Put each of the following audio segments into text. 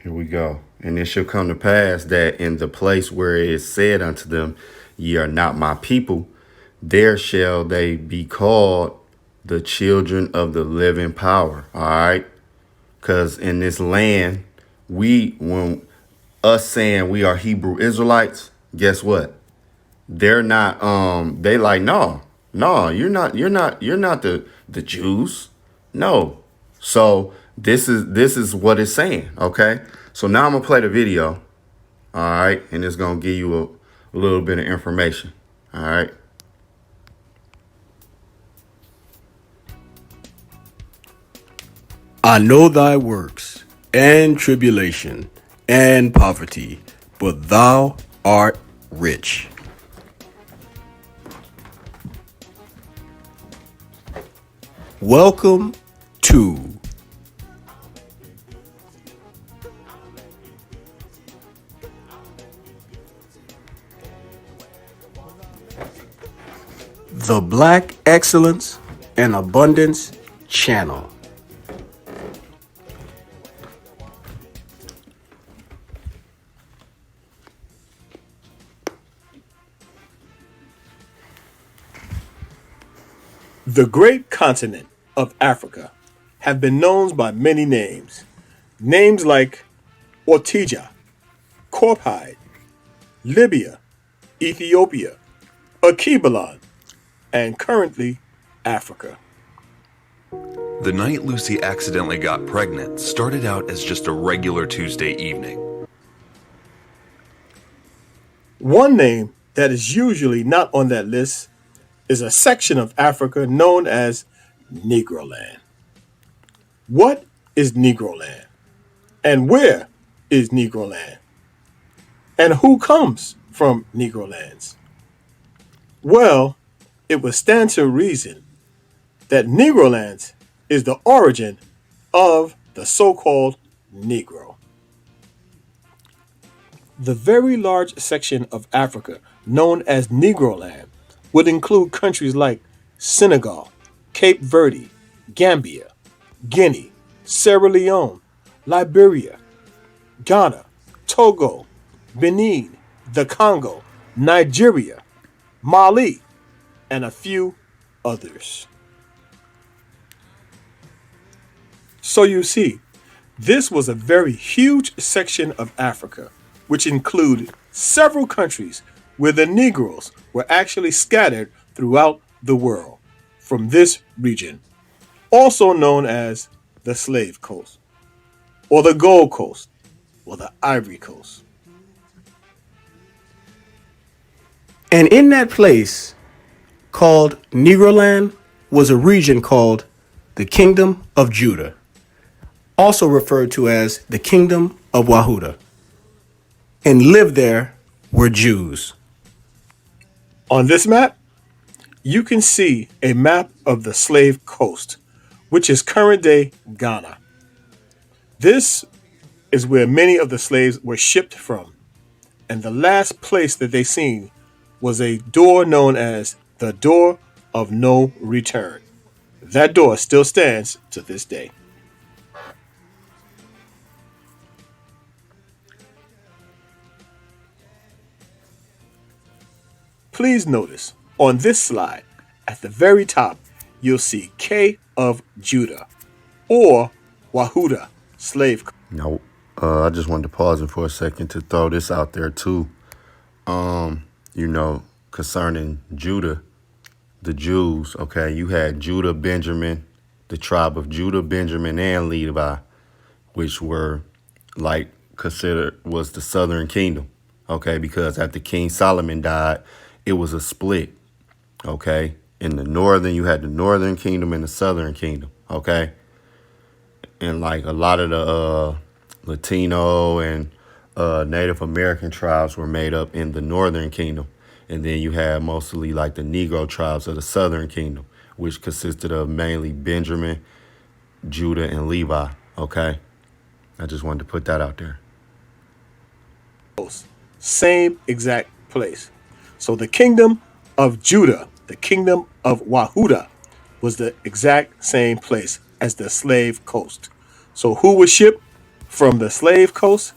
Here we go. And it shall come to pass that in the place where it is said unto them, Ye are not my people, there shall they be called the children of the living power. All right. Because in this land, when us saying we are Hebrew Israelites, guess what? They're not, they like, no, you're not the Jews. No. So this is what it's saying. Okay. So now I'm gonna play the video. All right. And it's gonna give you a little bit of information. All right. I know thy works, and tribulation, and poverty, but thou art rich. Welcome to the Black Excellence and Abundance Channel. The great continent of Africa have been known by many names. Names like Ortija, Corphide, Libya, Ethiopia, Akibalon, and currently Africa. The night Lucy accidentally got pregnant started out as just a regular Tuesday evening. One name that is usually not on that list is a section of Africa known as Negroland. What is Negroland? And where is Negroland? And who comes from Negrolands? Well, it would stand to reason that Negrolands is the origin of the so-called Negro. The very large section of Africa known as Negroland would include countries like Senegal, Cape Verde, Gambia, Guinea, Sierra Leone, Liberia, Ghana, Togo, Benin, the Congo, Nigeria, Mali, and a few others. So you see, this was a very huge section of Africa, which included several countries where the Negroes were actually scattered throughout the world from this region, also known as the Slave Coast, or the Gold Coast, or the Ivory Coast. And in that place called Negroland was a region called the Kingdom of Judah, also referred to as the Kingdom of Wahuda. And lived there were Jews. On this map, you can see a map of the Slave Coast, which is current-day Ghana. This is where many of the slaves were shipped from, and the last place that they seen was a door known as the Door of No Return. That door still stands to this day. Please notice on this slide, at the very top, you'll see K of Judah, or Wahuda, slave. Nope. I just wanted to pause it for a second to throw this out there too. Concerning Judah, the Jews, okay, you had Judah, Benjamin, the tribe of Judah, Benjamin, and Levi, which were like considered was the southern kingdom, okay, because after King Solomon died, it was a split, okay. In the northern, you had the northern kingdom and the southern kingdom, okay. And like a lot of the Latino and Native American tribes were made up in the northern kingdom. And then you had mostly like the Negro tribes of the southern kingdom, which consisted of mainly Benjamin, Judah, and Levi, okay? I just wanted to put that out there. Same exact place. So the kingdom of Judah, the kingdom of Wahuda, was the exact same place as the slave coast. So who was shipped From the slave coast,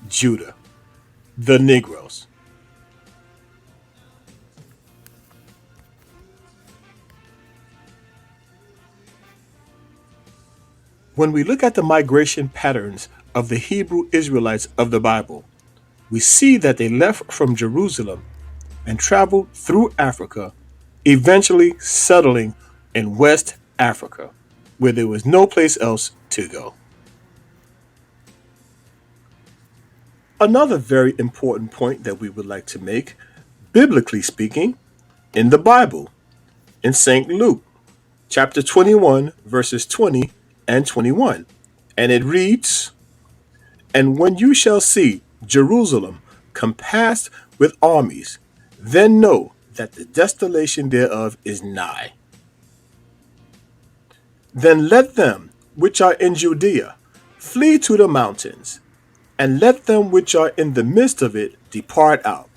Judah, the Negroes. When we look at the migration patterns of the Hebrew Israelites of the Bible, we see that they left from Jerusalem and traveled through Africa, eventually settling in West Africa, where there was no place else to go. Another very important point that we would like to make, biblically speaking, in the Bible, in St. Luke, chapter 21, verses 20 and 21. And it reads, "And when you shall see Jerusalem compassed with armies, then know that the desolation thereof is nigh. Then let them which are in Judea flee to the mountains, and let them which are in the midst of it depart out,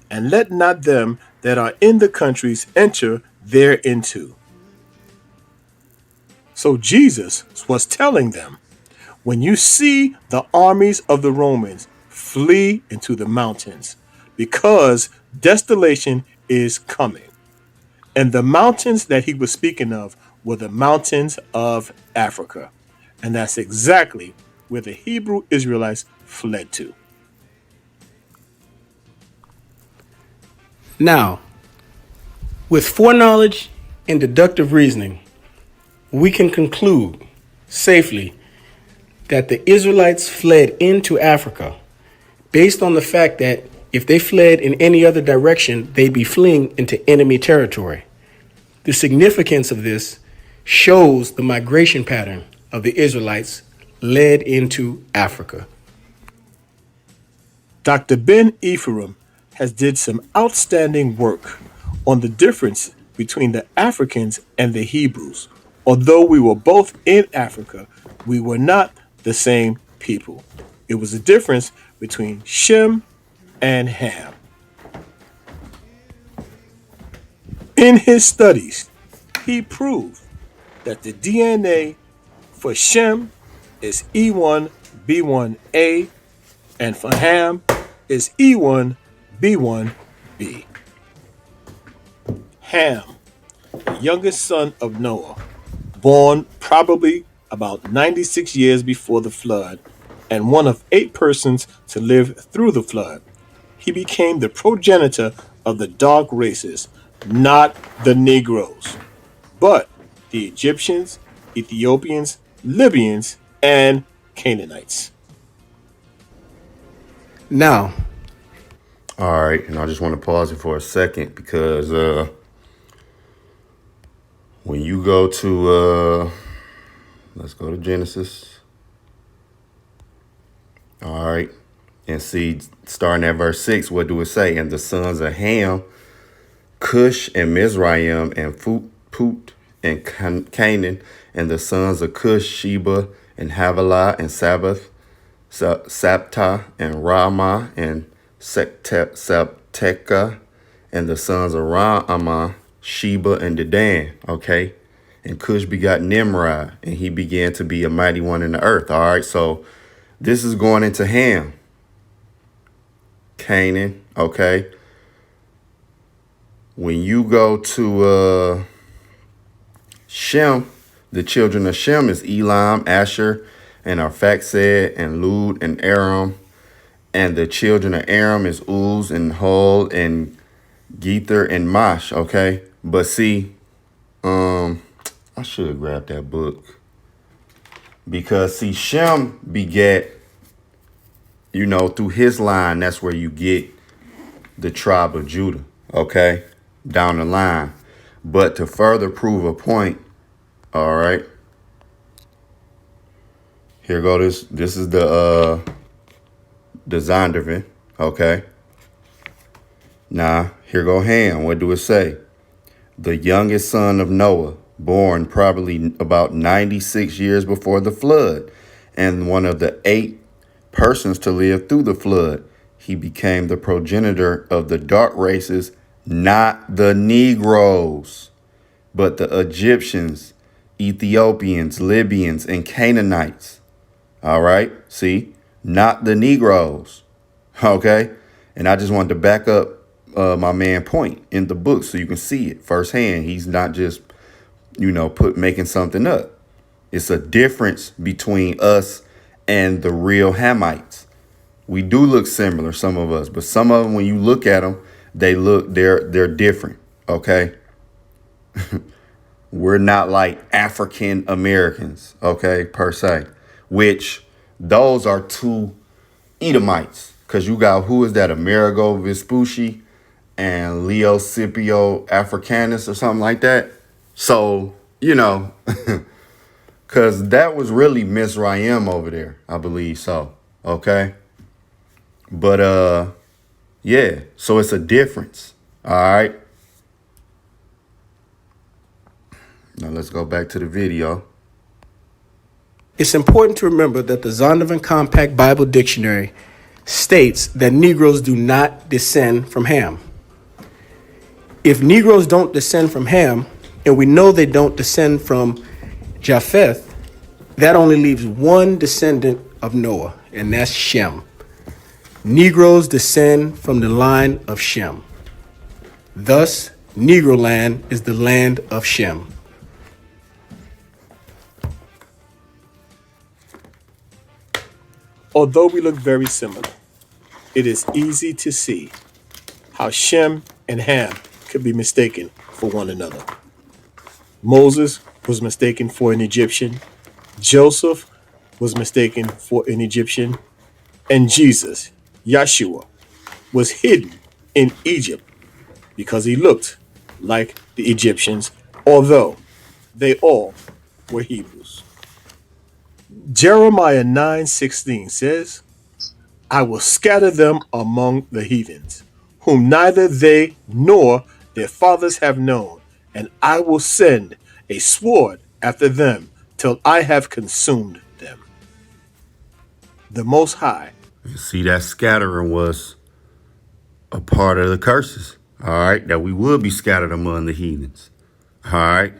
and let not them that are in the countries enter thereinto." So Jesus was telling them, when you see the armies of the Romans, flee into the mountains, because desolation is coming. And the mountains that he was speaking of were the mountains of Africa. And that's exactly where the Hebrew Israelites fled to. Now, with foreknowledge and deductive reasoning, we can conclude safely that the Israelites fled into Africa based on the fact that if they fled in any other direction, they'd be fleeing into enemy territory. The significance of this shows the migration pattern of the Israelites led into Africa. Dr. Ben Ephraim has did some outstanding work on the difference between the Africans and the Hebrews. Although we were both in Africa, we were not the same people. It was a difference between Shem and Ham. In his studies, he proved that the DNA for Shem is E1B1A and for Ham is E1B1B. Ham, the youngest son of Noah, born probably about 96 years before the flood, and one of 8 persons to live through the flood. He became the progenitor of the dark races, not the Negroes, but the Egyptians, Ethiopians, Libyans, and Canaanites. Now, All right, and I just want to pause it for a second because when you go to let's go to Genesis. All right, and see, starting at verse 6, what do it say? And the sons of Ham, Cush and Mizraim and Put and Canaan, and the sons of Cush, Sheba and Havilah and Sabbath, Sapta and Ramah and Septeka, and the sons of Ramah, Sheba and Dedan. Okay, and Cush begot Nimrod, and he began to be a mighty one in the earth. All right, so this is going into Ham, Canaan. Okay, when you go to Shem, the children of Shem is Elam, Asher, and Arphaxad, and Lud, and Aram. And the children of Aram is Uz, and Hol, and Gether, and Mash. Okay, but see, I should have grabbed that book. Because see, Shem begat, through his line, that's where you get the tribe of Judah. Okay, down the line. But to further prove a point, all right, here go this. This is the Zondervan. Okay. Now, here go Ham. What do it say? The youngest son of Noah, born probably about 96 years before the flood, and one of the 8 persons to live through the flood. He became the progenitor of the dark races, not the Negroes, but the Egyptians, Ethiopians, Libyans, and Canaanites. All right. See, not the Negroes. Okay. And I just wanted to back up my man point in the book so you can see it firsthand. He's not just, making something up. It's a difference between us and the real Hamites. We do look similar, some of us, but some of them, when you look at them, they're different. Okay. We're not like African Americans, okay, per se, which those are two Edomites. Because you got, who is that? Amerigo Vespucci and Leo Scipio Africanus or something like that. So, because that was really Miss Rayam over there, I believe so. Okay. But, yeah, so it's a difference. All right. Now let's go back to the video. It's important to remember that the Zondervan Compact Bible Dictionary states that Negroes do not descend from Ham. If Negroes don't descend from Ham, and we know they don't descend from Japheth, that only leaves one descendant of Noah, and that's Shem. Negroes descend from the line of Shem. Thus, Negroland is the land of Shem. Although we look very similar, it is easy to see how Shem and Ham could be mistaken for one another. Moses was mistaken for an Egyptian, Joseph was mistaken for an Egyptian, and Jesus, Yeshua, was hidden in Egypt because he looked like the Egyptians, although they all were Hebrews. Jeremiah 9:16 says, I will scatter them among the heathens, whom neither they nor their fathers have known, and I will send a sword after them till I have consumed them. The Most High. See, that scattering was a part of the curses, all right, that we would be scattered among the heathens, all right?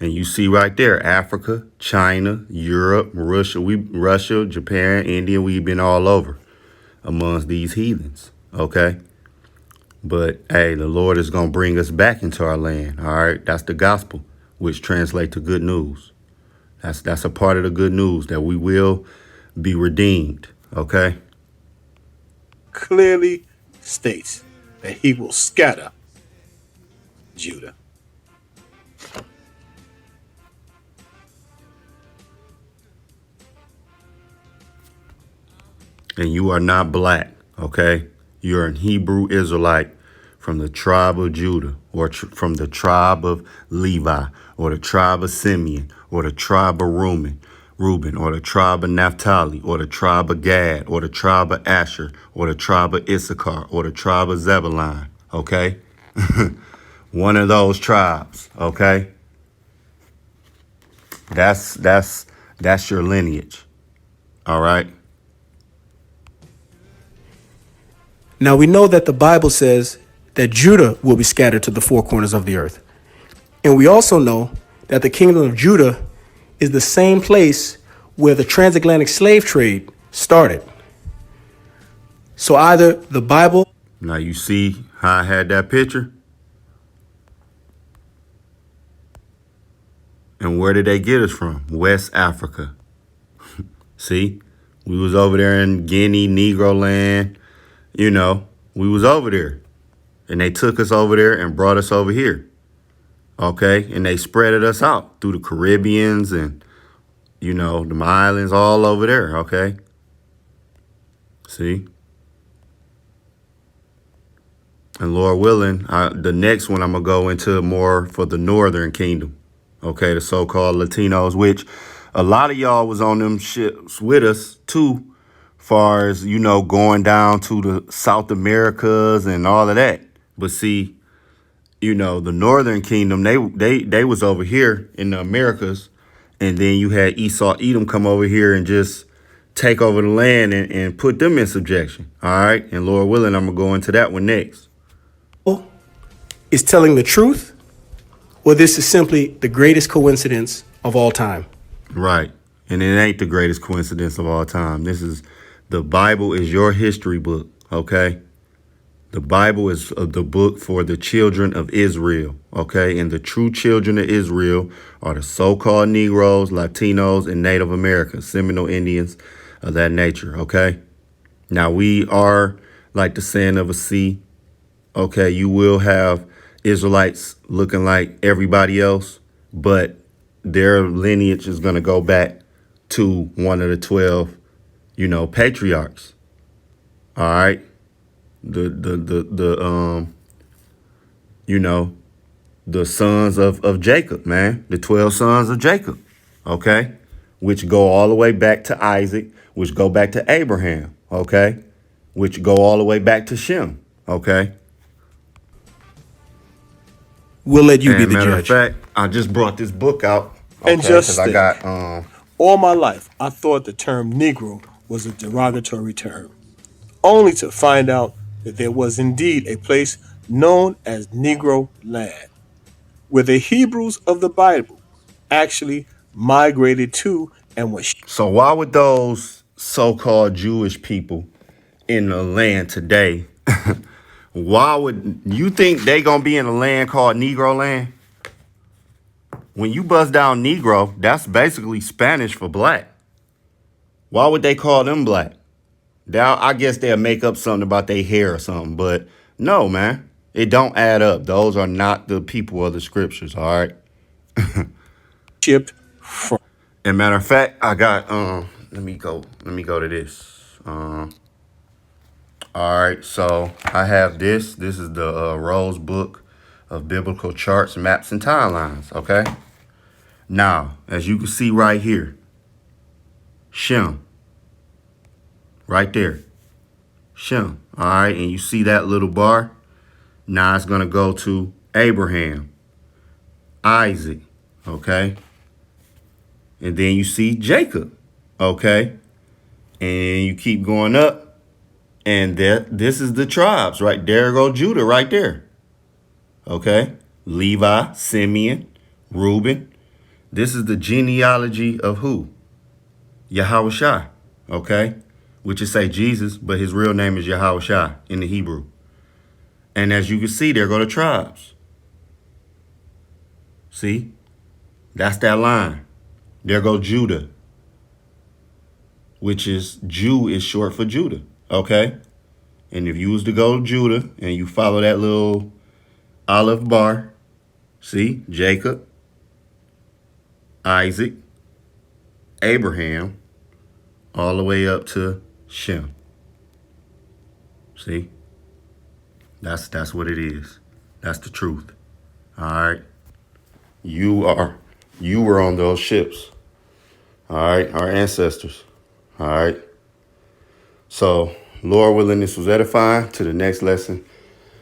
And you see right there, Africa, China, Europe, Russia, Japan, India, we've been all over amongst these heathens, okay? But, hey, the Lord is going to bring us back into our land, all right? That's the gospel, which translates to good news. That's a part of the good news, that we will be redeemed, okay? Clearly states that he will scatter Judah. And you are not black, okay? You're an Hebrew Israelite from the tribe of Judah, or from the tribe of Levi, or the tribe of Simeon, or the tribe of Reuben, or the tribe of Naphtali, or the tribe of Gad, or the tribe of Asher, or the tribe of Issachar, or the tribe of Zebulun, okay? One of those tribes, okay? That's your lineage, all right? Now we know that the Bible says that Judah will be scattered to the four corners of the earth. And we also know that the kingdom of Judah is the same place where the transatlantic slave trade started. So either the Bible... Now you see how I had that picture? And where did they get us from? West Africa. See, we was over there in Guinea, Negroland. We was over there. And they took us over there and brought us over here. Okay? And they spreaded us out through the Caribbeans and, the islands all over there. Okay? See? And Lord willing, the next one I'm going to go into more for the Northern Kingdom. Okay? The so-called Latinos, which a lot of y'all was on them ships with us too. Far as, going down to the South Americas and all of that. But see, the Northern Kingdom, they was over here in the Americas. And then you had Esau, Edom come over here and just take over the land and put them in subjection. All right. And Lord willing, I'm going to go into that one next. Is telling the truth, or this is simply the greatest coincidence of all time? Right. And it ain't the greatest coincidence of all time. The Bible is your history book, okay? The Bible is the book for the children of Israel, okay? And the true children of Israel are the so-called Negroes, Latinos, and Native Americans, Seminole Indians of that nature, okay? Now, we are like the sand of a sea, okay? You will have Israelites looking like everybody else, but their lineage is going to go back to one of the 12, patriarchs, all right? The sons of Jacob, man, the 12 sons of Jacob, okay, which go all the way back to Isaac, which go back to Abraham, okay, which go all the way back to Shem, okay. We'll let you be And the matter of judge. fact, I just brought this book out, okay, And just because I think, got all my life, I thought the term Negro was a derogatory term, only to find out that there was indeed a place known as Negroland, where the Hebrews of the Bible actually migrated to and was So why would those so-called Jewish people in the land today, why would you think they gonna be in a land called Negroland? When you bust down Negro, that's basically Spanish for black. Why would they call them black? Now, I guess they'll make up something about their hair or something, but no, man. It don't add up. Those are not the people of the scriptures, all right? shipped from. And matter of fact, I got let me go to this. All right, so I have this. This is the Rose Book of Biblical Charts, Maps, and Timelines, okay? Now, as you can see right here, Shem, right there, Shem, all right? And you see that little bar? Now it's going to go to Abraham, Isaac, okay? And then you see Jacob, okay? And you keep going up, and this is the tribes, right? There go Judah right there, okay? Levi, Simeon, Reuben. This is the genealogy of who? Yahushua, okay? Which is say Jesus, but his real name is Yahushua in the Hebrew. And as you can see, there go the tribes. See? That's that line. There go Judah, which is Jew is short for Judah, okay? And if you was to go to Judah and you follow that little olive bar, see? Jacob, Isaac, Abraham, all the way up to Shem. See? That's what it is. That's the truth. All right? You were on those ships. All right? Our ancestors. All right? So, Lord willing, this was edifying. To the next lesson.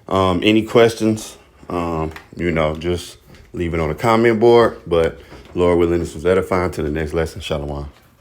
Any questions? Just leave it on the comment board. But Lord willing, this was edifying. To the next lesson. Shalom.